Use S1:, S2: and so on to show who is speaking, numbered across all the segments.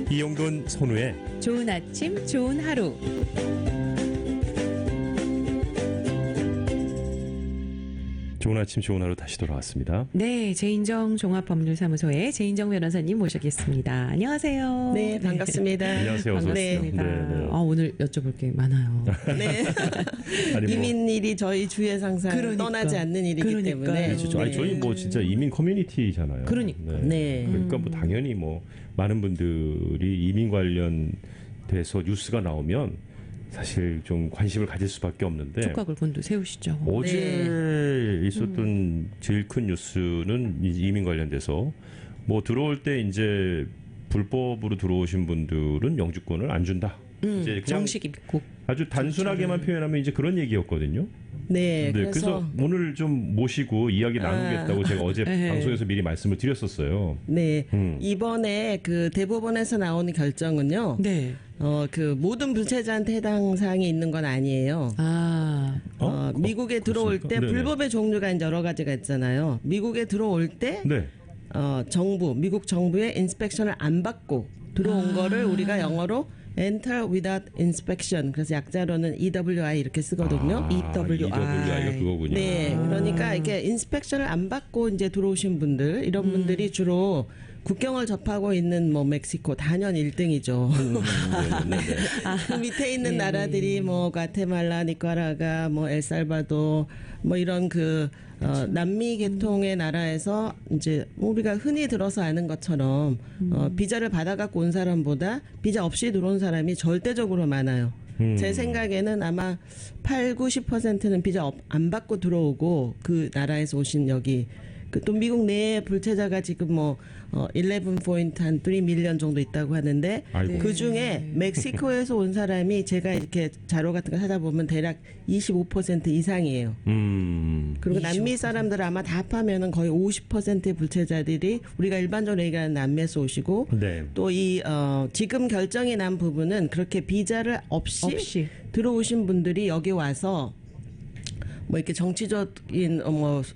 S1: 이용돈 선우의
S2: 좋은 아침, 좋은 하루.
S1: 좋은 아침 좋은 하루 다시 돌아왔습니다.
S2: 네, 제인정 종합법률사무소의 제인정 변호사님 모시겠습니다. 안녕하세요.
S3: 네, 반갑습니다.
S1: 안녕하세요. 어서 오세요.
S2: 반갑습니다.
S1: 네.
S2: 오늘 여쭤볼 게 많아요.
S3: 네.
S1: 아니, 뭐,
S3: 이민일이 저희 주에서 항상
S2: 그러니까.
S3: 떠나지 않는 일이기
S2: 그러니까.
S3: 때문에.
S1: 그렇죠. 아니, 저희 뭐 진짜 이민 커뮤니티잖아요.
S2: 그러니까.
S3: 네.
S1: 그러니까 뭐 당연히 뭐 많은 분들이 이민 관련돼서 뉴스가 나오면 사실 좀 관심을 가질 수밖에 없는데
S2: 촉각을 곤두 세우시죠.
S1: 어제 있었던 제일 큰 뉴스는 이민 관련돼서 뭐 들어올 때 이제 불법으로 들어오신 분들은 영주권을 안 준다. 이제 그냥
S2: 정식 입국.
S1: 아주 단순하게만 표현하면 이제 그런 얘기였거든요.
S3: 네,
S1: 그래서 오늘 좀 모시고 이야기 나누겠다고 제가 어제
S2: 네.
S1: 방송에서 미리 말씀을 드렸었어요.
S3: 네.
S1: 음.
S3: 이번에 그 대법원에서 나오는 결정은요.
S2: 네.
S3: 그 모든 불체자한테 해당 사항이 있는 건 아니에요. 미국에 들어올 때
S1: 그렇습니까? 네네.
S3: 불법의 종류가 이제 여러 가지가 있잖아요. 미국에 들어올 때
S1: 네.
S3: 미국 정부의 인스펙션을 안 받고 들어온 거를 우리가 영어로 Enter without inspection. 그래서 약자로는 EWI 이렇게 쓰거든요.
S1: EWI가 그거군요.
S3: 네, 그러니까 이게 인스펙션을 안 받고 이제 들어오신 분들, 이런 분들이 주로 국경을 접하고 있는 뭐 멕시코 단연 1등이죠. 그 밑에 있는 나라들이 뭐 과테말라, 니카라가, 뭐 엘살바도, 뭐 이런 남미 계통의 나라에서 이제 우리가 흔히 들어서 아는 것처럼 비자를 받아갖고 온 사람보다 비자 없이 들어온 사람이 절대적으로 많아요. 제 생각에는 아마 80~90%는 비자 안 받고 들어오고 그 나라에서 오신 여기 또 미국 내에 불체자가 지금 11.3 밀리언 정도 있다고 하는데
S1: 아이고.
S3: 그 중에 멕시코에서 온 사람이 제가 이렇게 자료 같은 거 찾아보면 대략 25% 이상이에요. 그리고 남미 사람들 아마 다 합하면은 거의 50%의 불체자들이 우리가 일반적으로 얘기하는 남미에서 오시고
S1: 네.
S3: 또 지금 결정이 난 부분은 그렇게 비자를 없이 들어오신 분들이 여기 와서 뭐 이렇게 정치적인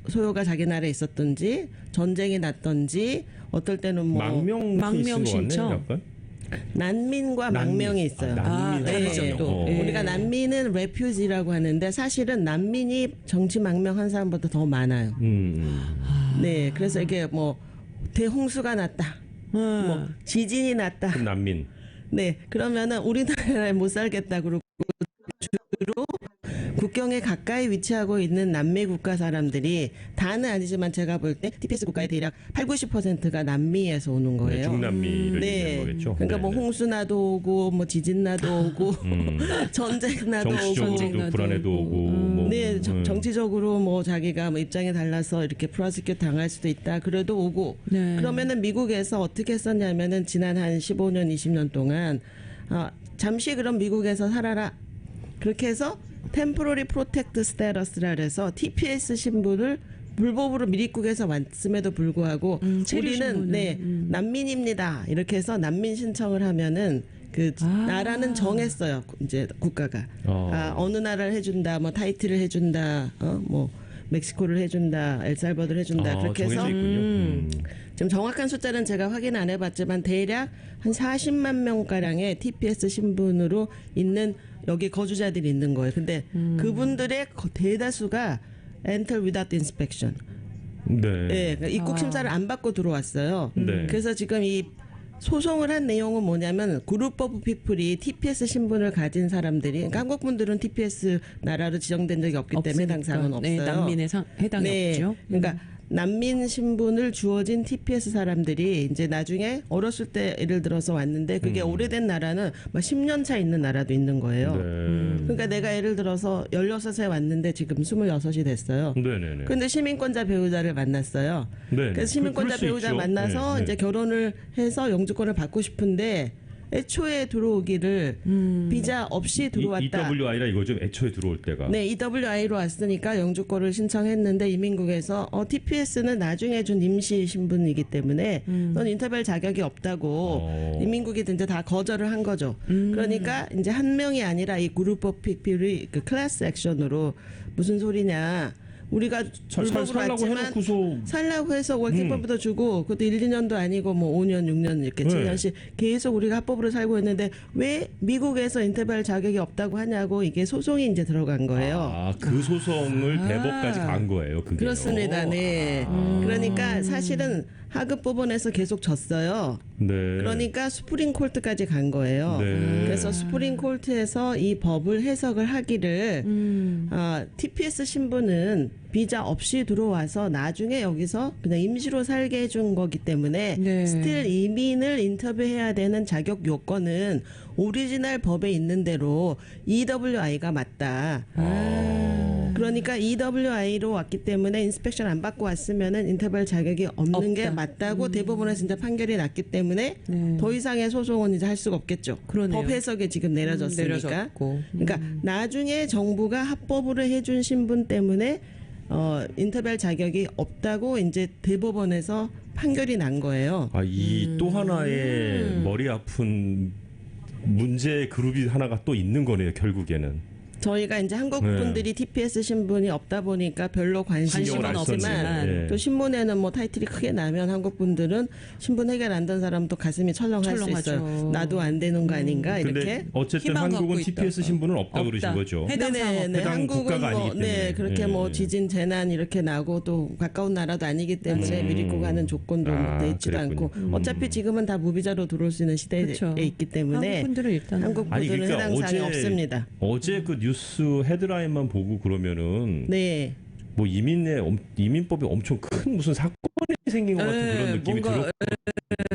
S3: 소요가 자기 나라에 있었든지 전쟁이 났든지 어떨 때는
S2: 망명 신청.
S1: 약간?
S3: 난민과 망명이 있어요.
S1: 난민.
S3: 우리가 난민은 레퓨지라고 하는데 사실은 난민이 정치 망명한 사람보다 더 많아요. 네, 그래서 이게 대홍수가 났다, 지진이 났다.
S1: 그럼 난민.
S3: 네, 그러면은 우리나라에 못 살겠다 그러고 주로 국경에 가까이 위치하고 있는 남미 국가 사람들이 다는 아니지만 제가 볼 때 TPS 국가의 대략 80~90%가 남미에서 오는 거예요.
S1: 네, 중남미를 얘기하는 거겠죠.
S3: 그러니까
S1: 네, 네.
S3: 홍수나도 오고 지진나도 오고 전쟁나도 오고
S1: 정치적으로도 불안해도 오고
S3: 정치적으로 자기가 입장이 달라서 이렇게 프로시큐트 당할 수도 있다. 그래도 오고.
S2: 네.
S3: 그러면은 미국에서 어떻게 했었냐면은 지난 한 15년, 20년 동안 잠시 그럼 미국에서 살아라. 그렇게 해서 Temporary Protected Status라 해서 TPS 신분을 불법으로 미립국에서 왔음에도 불구하고 우리는 난민입니다. 이렇게 해서 난민 신청을 하면은 나라는 정했어요. 이제 국가가 어느 나라를 해준다, 타이틀을 해준다, 멕시코를 해준다, 엘살바도를 해준다. 그렇게 해서 지금 정확한 숫자는 제가 확인 안 해봤지만 대략 한 40만 명 가량의 TPS 신분으로 있는 여기 거주자들이 있는 거예요. 근데 그분들의 대다수가 Enter without inspection. 네, 그러니까 입국 심사를 안 받고 들어왔어요.
S1: 네.
S3: 그래서 지금 이 소송을 한 내용은 뭐냐면 그룹 오브 피플이 TPS 신분을 가진 사람들이, 그러니까 한국 분들은 TPS 나라로 지정된 적이 없기 때문에 해당 사항은 없어요.
S2: 네, 난민의 해당이 없죠.
S3: 그러니까 난민 신분을 주어진 TPS 사람들이 이제 나중에 어렸을 때 예를 들어서 왔는데 그게 오래된 나라는 10년 차 있는 나라도 있는 거예요. 그러니까 내가 예를 들어서 16세 왔는데 지금 26이 됐어요.
S1: 네네네.
S3: 근데 시민권자 배우자를 만났어요.
S1: 네네.
S3: 그래서 시민권자
S1: 그럴 수
S3: 배우자
S1: 있죠.
S3: 만나서
S1: 네, 네.
S3: 이제 결혼을 해서 영주권을 받고 싶은데 애초에 들어오기를 비자 없이 들어왔다.
S1: EWI라 이거죠. 애초에 들어올 때가.
S3: 네, EWI로 왔으니까 영주권을 신청했는데 이민국에서 TPS는 나중에 준 임시 신분이기 때문에 넌 인터뷰할 자격이 없다고 이민국이 이제 다 거절을 한 거죠. 그러니까 이제 한 명이 아니라 이 그룹 오브 피플이 클래스 액션으로 무슨 소리냐. 우리가 불법으로
S1: 살라고
S3: 왔지만
S1: 해놓고서
S3: 살라고 해서 월킹법부터 주고 그것도 1, 2년도 아니고 뭐 5년, 6년 이렇게
S1: 네.
S3: 7년씩 계속 우리가 합법으로 살고 있는데 왜 미국에서 인터벌 자격이 없다고 하냐고 이게 소송이 이제 들어간 거예요.
S1: 그 소송을 대법까지 간 거예요. 그게
S3: 그렇습니다. 네. 그러니까 사실은 하급 법원에서 계속 졌어요.
S1: 네.
S3: 그러니까 스프링 콜트까지 간 거예요.
S1: 네.
S3: 그래서 스프링 콜트에서 이 법을 해석을 하기를 TPS 신분은 비자 없이 들어와서 나중에 여기서 그냥 임시로 살게 해준 거기 때문에
S2: 네.
S3: 스틸 이민을 인터뷰해야 되는 자격 요건은 오리지널 법에 있는 대로 EWI가 맞다. 그러니까 EWI로 왔기 때문에 인스펙션 안 받고 왔으면은 인터벌 자격이 없는 게
S2: 없다.
S3: 맞다고 대법원에서 이제 판결이 났기 때문에
S2: 네.
S3: 더 이상의 소송은 이제 할 수가 없겠죠.
S2: 그러네요.
S3: 법 해석이 지금 내려졌으니까.
S2: 내려졌고.
S3: 그러니까 나중에 정부가 합법으로 해준 신분 때문에 인터벌 자격이 없다고 이제 대법원에서 판결이 난 거예요.
S1: 이 또 하나의 머리 아픈 문제의 그룹이 하나가 또 있는 거네요. 결국에는.
S3: 저희가 이제 한국 분들이 TPS 신분이 없다 보니까 별로 관심은
S2: 관심은
S3: 없지만
S1: 없었지만,
S3: 또 신문에는 뭐 타이틀이 크게 나면 한국 분들은 신분 해결 안 된 사람도 가슴이 철렁할 수 있어요.
S2: 철렁하죠.
S3: 나도 안 되는 거 아닌가 이렇게.
S1: 근데 어쨌든
S2: 희망
S1: 한국은
S2: 갖고 있다.
S1: TPS 신분은 없다 그러신 거죠.
S2: 해당 사항 없다.
S1: 해당
S3: 한국은
S1: 국가가
S3: 뭐,
S1: 아니기 때문에.
S3: 네, 그렇게 뭐
S1: 예.
S3: 지진 재난 이렇게 나고 또 가까운 나라도 아니기 때문에 미리고 가는 조건도 돼 있지도
S1: 그랬군요.
S3: 않고 어차피 지금은 다 무비자로 들어올 수 있는 시대에
S2: 그렇죠.
S3: 있기 때문에
S2: 한국 분들은 일단
S3: 한국
S1: 아니
S3: 분들은
S1: 그러니까
S3: 해당 사항이 없습니다.
S1: 어제 그 뉴스 헤드라인만 보고 그러면은
S3: 네.
S1: 뭐 이민법에 엄청 큰 무슨 사건이 생긴 것 같은 그런 느낌이
S2: 뭔가,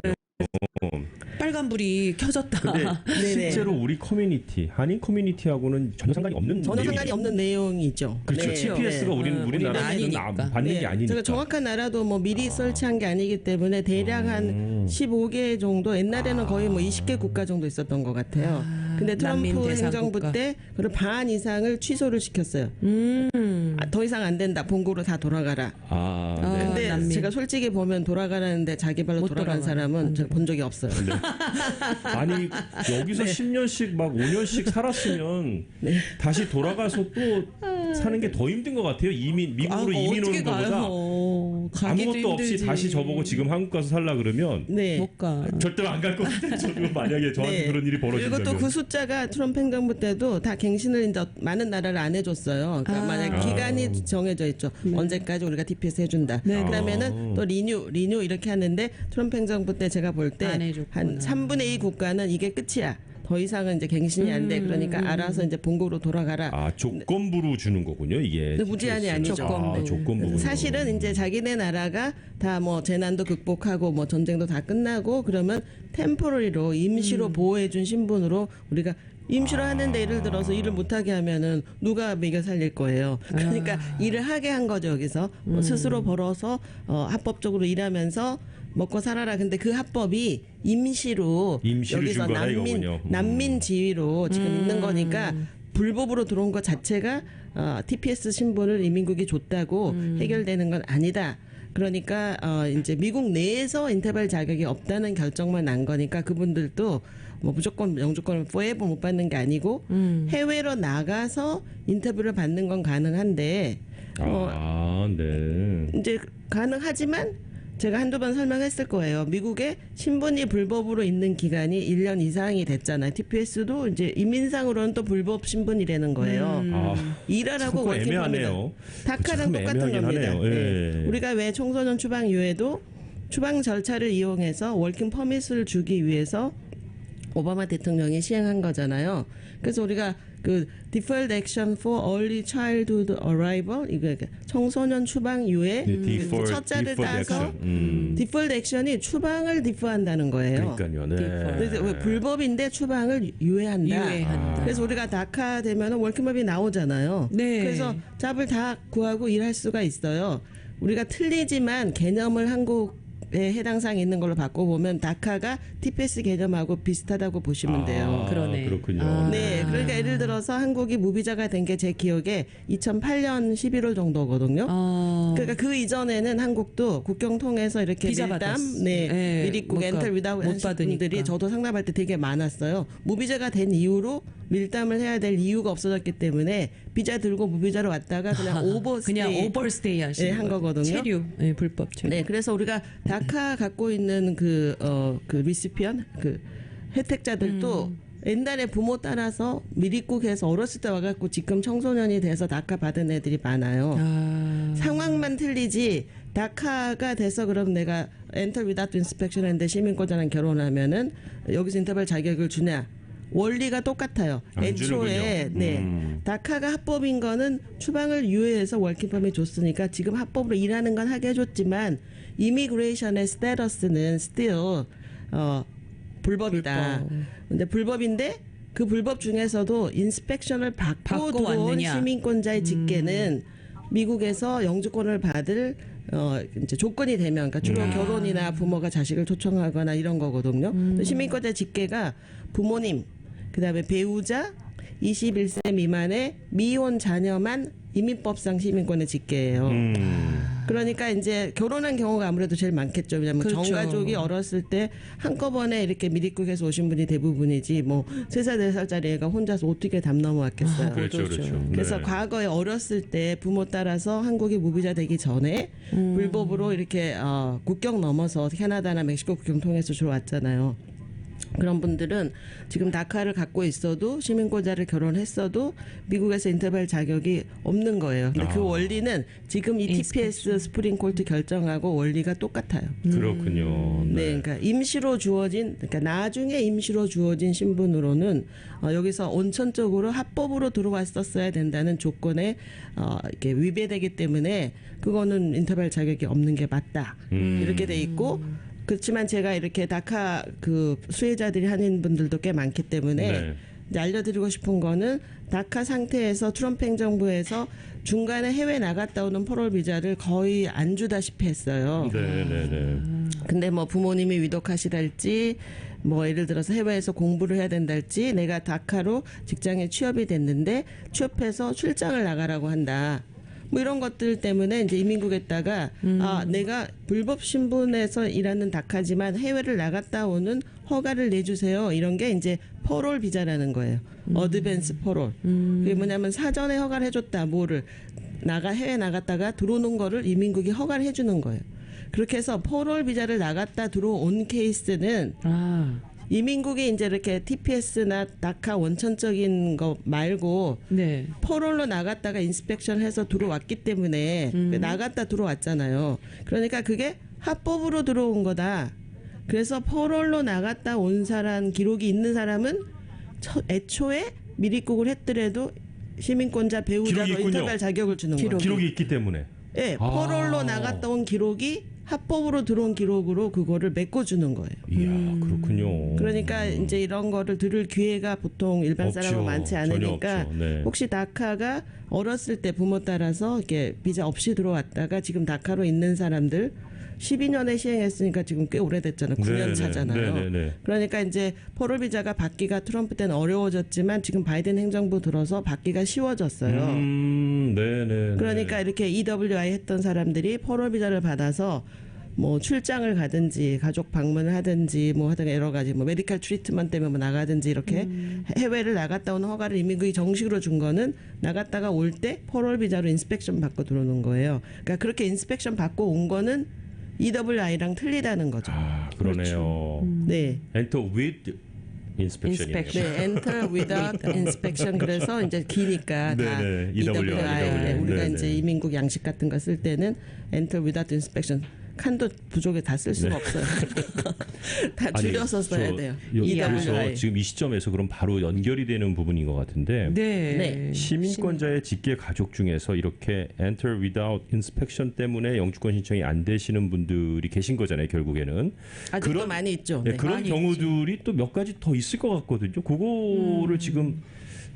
S1: 들었고.
S2: 빨간불이 켜졌다.
S1: 근데
S3: 네네.
S1: 실제로 우리 커뮤니티, 한인 커뮤니티하고는 전혀 상관이 없는
S3: 전혀 상관이
S1: 내용이죠.
S3: 없는 내용이죠.
S1: 그렇죠.
S3: 네.
S1: TPS가
S2: 우리나라는
S1: 우리나라에는
S2: 아니니까.
S1: 받는 게 아니니까.
S3: 제가 정확한 나라도 뭐 미리 설치한 게 아니기 때문에 대략 한 15개 정도 옛날에는 거의 뭐 20개 국가 정도 있었던 것 같아요. 근데
S2: 난민
S3: 트럼프
S2: 대상
S3: 행정부
S2: 국가.
S3: 때 그걸 반 이상을 취소를 시켰어요. 더 이상 안 된다. 본국으로 다 돌아가라.
S1: 네.
S3: 근데
S2: 난민.
S3: 제가 솔직히 보면 돌아가라는데 자기 발로
S2: 못
S3: 돌아간
S2: 돌아가요.
S3: 사람은 제가 본 적이 없어요.
S1: 아니 여기서 10년씩 막 5년씩 살았으면 다시 돌아가서 또 사는 게 더 힘든 것 같아요. 미국으로 이민 오는 것보다 아무것도 없이 다시 저보고 지금 한국 가서 살라 그러면
S3: 네.
S2: 못 가.
S1: 절대로 안 갈 것 같아요. 저도 만약에 저한테
S3: 네.
S1: 그런 일이
S3: 그리고
S1: 벌어진다면.
S3: 또 그 숫자가 트럼프 행정부 때도 다 갱신을 이제 많은 나라를 안 해줬어요. 그러니까 만약 기간이 정해져 있죠. 언제까지 우리가 TPS 해준다.
S2: 네.
S3: 그러면은 또 리뉴 이렇게 하는데 트럼프 행정부 때 제가 볼 때
S2: 안
S3: 한
S2: 해줬구나.
S3: 3분의 2 국가는 이게 끝이야. 더 이상은 이제 갱신이 안 돼. 그러니까 알아서 이제 본국으로 돌아가라.
S1: 조건부로 주는 거군요, 이게.
S3: 근데 무제한이 아니죠.
S1: 조건부.
S3: 사실은 이제 자기네 나라가 다 뭐 재난도 극복하고 뭐 전쟁도 다 끝나고 그러면 템포러리로 임시로 보호해준 신분으로 우리가 임시로 하는데 예를 들어서 일을 못하게 하면은 누가 먹여 살릴 거예요. 그러니까 일을 하게 한 거죠 여기서 스스로 벌어서 합법적으로 일하면서 먹고 살아라. 근데 그 합법이 임시로
S1: 임시로
S3: 여기서
S1: 준 거다, 이거군요.
S3: 난민 지위로 지금 있는 거니까 불법으로 들어온 것 자체가 TPS 신분을 이민국이 줬다고 해결되는 건 아니다. 그러니까 이제 미국 내에서 인터벌 자격이 없다는 결정만 난 거니까 그분들도 뭐 무조건 영주권을 forever 못 받는 게 아니고 해외로 나가서 인터뷰를 받는 건 가능한데
S1: 네.
S3: 이제 가능하지만 제가 한두 번 설명했을 거예요. 미국에 신분이 불법으로 있는 기간이 1년 이상이 됐잖아요. TPS도 이제 이민상으로는 또 불법 신분이라는 거예요. 일하라고
S1: 참
S3: 월킹
S1: 애매하네요.
S3: 다카랑
S1: 참
S3: 똑같은
S1: 애매하긴
S3: 겁니다.
S1: 하네요.
S3: 네.
S1: 예.
S3: 우리가 왜 청소년 추방 이후에도 추방 절차를 이용해서 월킹 퍼밋을 주기 위해서 오바마 대통령이 시행한 거잖아요. 그래서 우리가 그 Deferred Action for Early Childhood Arrival 이거 청소년 추방 이후에 그 첫자를 따서 Deferred Action이 추방을 디퍼한다는 거예요.
S1: 그러니까요. 네.
S3: 그래서 왜 불법인데 추방을 유예한다. 그래서 우리가 다카 되면 월킹법이 나오잖아요.
S2: 네.
S3: 그래서 짭을 다 구하고 일할 수가 있어요. 우리가 틀리지만 개념을 한국에 해당 사항이 있는 걸로 바꿔보면 다카가 TPS 개념하고 비슷하다고 보시면 돼요.
S2: 그러네.
S1: 그렇군요.
S3: 네, 그러니까 예를 들어서 한국이 무비자가 된 게 제 기억에 2008년 11월 정도거든요. 그러니까 그 이전에는 한국도 국경 통해서 이렇게
S2: 비자
S3: 밀담,
S2: 받았어.
S3: 네,
S2: 네,
S3: 미리국
S2: 뭔가
S3: 엔터 위다웃
S2: 못 받으니까.
S3: 분들이 저도 상담할 때 되게 많았어요. 무비자가 된 이후로 밀담을 해야 될 이유가 없어졌기 때문에 비자 들고 무비자로 왔다가 그냥 오버스테이
S2: 그냥 오버스테이 하시는
S3: 한 거거든요.
S2: 체류, 불법 체류.
S3: 네, 그래서 우리가 다카 갖고 있는 그 리시피언 그 혜택자들도 옛날에 부모 따라서 미립국에서 어렸을 때 와갖고 지금 청소년이 돼서 다카 받은 애들이 많아요. 상황만 틀리지 다카가 돼서 그럼 내가 엔터 위다트 인스펙션 했는데 시민권자랑 결혼하면은 여기서 인터벌 자격을 주냐? 원리가 똑같아요. 애초에 다카가 합법인 거는 추방을 유예해서 월킹펌이 줬으니까 지금 합법으로 일하는 건 하게 해줬지만 이미그레이션의 스테러스는 still 불법이다. 근데 불법인데 그 불법 중에서도 인스펙션을 받고 들어온
S2: 왔느냐.
S3: 시민권자의 직계는 미국에서 영주권을 받을 이제 조건이 되면 그러니까 주로 결혼이나 부모가 자식을 초청하거나 이런 거거든요. 시민권자 직계가 부모님, 그다음에 배우자, 21세 미만의 미혼 자녀만 이민법상 시민권의 직계예요. 그러니까 이제 결혼한 경우가 아무래도 제일 많겠죠. 왜냐하면
S2: 그렇죠.
S3: 전가족이 어렸을 때 한꺼번에 이렇게 미립국에서 오신 분이 대부분이지 뭐 3살, 4살짜리 애가 혼자서 어떻게 담 넘어왔겠어요.
S1: 그렇죠, 그렇죠.
S3: 그래서
S1: 네.
S3: 과거에 어렸을 때 부모 따라서 한국에 무비자 되기 전에 불법으로 이렇게 국경 넘어서 캐나다나 멕시코 국경 통해서 주로 왔잖아요. 그런 분들은 지금 다카를 갖고 있어도 시민권자를 결혼했어도 미국에서 인터벌 자격이 없는 거예요. 근데 그 원리는 지금 이 TPS 스프링 콜트 결정하고 원리가 똑같아요.
S1: 그렇군요.
S3: 네, 그러니까 임시로 주어진, 그러니까 나중에 임시로 주어진 신분으로는 여기서 온천적으로 합법으로 들어왔었어야 된다는 조건에 이렇게 위배되기 때문에 그거는 인터벌 자격이 없는 게 맞다. 이렇게 돼 있고. 그렇지만 제가 이렇게 다카 그 수혜자들이 하는 분들도 꽤 많기 때문에
S1: 네.
S3: 이제 알려드리고 싶은 거는 다카 상태에서 트럼프 행정부에서 중간에 해외 나갔다 오는 퍼롤 비자를 거의 안 주다시피 했어요.
S1: 네.
S3: 근데 뭐 부모님이 위독하시달지 뭐 예를 들어서 해외에서 공부를 해야 된달지 내가 다카로 직장에 취업이 됐는데 취업해서 출장을 나가라고 한다. 뭐 이런 것들 때문에 이제 이민국에다가 내가 불법 신분에서 일하는 다카지만 해외를 나갔다 오는 허가를 내주세요. 이런 게 이제 퍼롤 비자라는 거예요. 어드밴스 퍼롤. 그게 뭐냐면 사전에 허가를 해줬다. 뭐를 해외 나갔다가 들어오는 거를 이민국이 허가를 해주는 거예요. 그렇게 해서 퍼롤 비자를 나갔다 들어온 케이스는 이민국이 이제 이렇게 TPS나 다카 원천적인 거 말고
S2: 네.
S3: 퍼롤로 나갔다가 인스펙션 해서 들어왔기 때문에 나갔다 들어왔잖아요. 그러니까 그게 합법으로 들어온 거다. 그래서 퍼롤로 나갔다 온 사람 기록이 있는 사람은 애초에 미립국을 했더라도 시민권자 배우자로
S1: 기록이 있군요.
S3: 인터벌 자격을 주는 거예요.
S1: 기록이 있기 때문에.
S3: 네, 퍼롤로 나갔다 온 기록이 합법으로 들어온 기록으로 그거를 메꿔주는 거예요.
S1: 이야, 그렇군요.
S3: 그러니까 이제 이런 거를 들을 기회가 보통 일반 사람은
S1: 없죠.
S3: 많지
S1: 전혀
S3: 않으니까
S1: 없죠. 네.
S3: 혹시 다카가 어렸을 때 부모 따라서 이렇게 비자 없이 들어왔다가 지금 다카로 있는 사람들 12년에 시행했으니까 지금 꽤 오래됐잖아요. 9년 차잖아요.
S1: 네네네.
S3: 그러니까 이제 퍼롤 비자가 받기가 트럼프 때는 어려워졌지만 지금 바이든 행정부 들어서 받기가 쉬워졌어요.
S1: 네네.
S3: 그러니까 이렇게 EWI 했던 사람들이 퍼롤 비자를 받아서 뭐 출장을 가든지 가족 방문을 하든지 뭐 하여튼 여러 가지 뭐 메디컬 트리트먼트 때문에 뭐 나가든지 이렇게 해외를 나갔다 오는 허가를 이민국이 정식으로 준 거는 나갔다가 올 때 퍼롤 비자로 인스펙션 받고 들어오는 거예요. 그러니까 그렇게 인스펙션 받고 온 거는 EWI랑 틀리다는 거죠.
S1: 그러네요.
S3: 네.
S1: Enter with inspection이네요.
S3: 네, enter without inspection. 그래서 이제 기니까 다
S1: 네네,
S3: EWI. 우리가
S1: 네네.
S3: 이제 이민국 양식 같은 거 쓸 때는 enter without inspection. 칸도 부족에 다 쓸 수가 없어요. 다 줄여서 써야 돼요.
S1: 그래서
S3: EWI.
S1: 지금 이 시점에서 그럼 바로 연결이 되는 부분인 것 같은데
S3: 네.
S1: 시민권자의 직계 가족 중에서 이렇게 enter without inspection 때문에 영주권 신청이 안 되시는 분들이 계신 거잖아요. 결국에는
S3: 아직도 많이 있죠.
S1: 네,
S3: 네.
S1: 그런
S2: 많이
S1: 경우들이 또 몇 가지 더 있을 것 같거든요. 그거를 지금